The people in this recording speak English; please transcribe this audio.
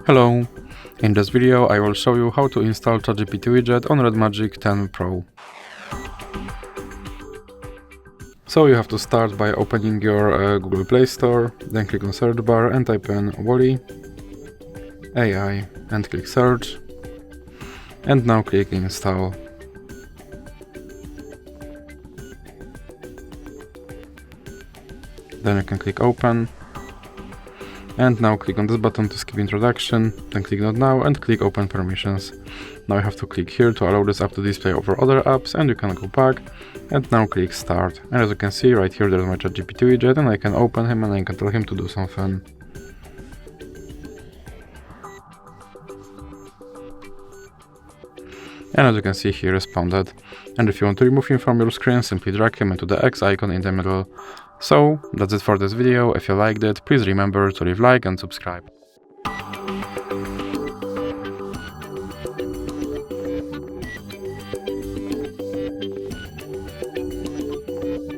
Hello! In this video I will show you how to install ChatGPT Widget on Red Magic 10 Pro. So you have to start by opening your Google Play Store, then click on search bar and type in Wally AI and click search, and now click install. Then you can click open. And now click on this button to skip introduction, then click not now and click open permissions. Now you have to click here to allow this app to display over other apps, and you can go back and now click start. And as you can see right here there's my ChatGPT widget, and I can open him and I can tell him to do something. And as you can see he responded. And if you want to remove him from your screen, simply drag him into the X icon in the middle. So that's it for this video. If you liked it, please remember to leave a like and subscribe.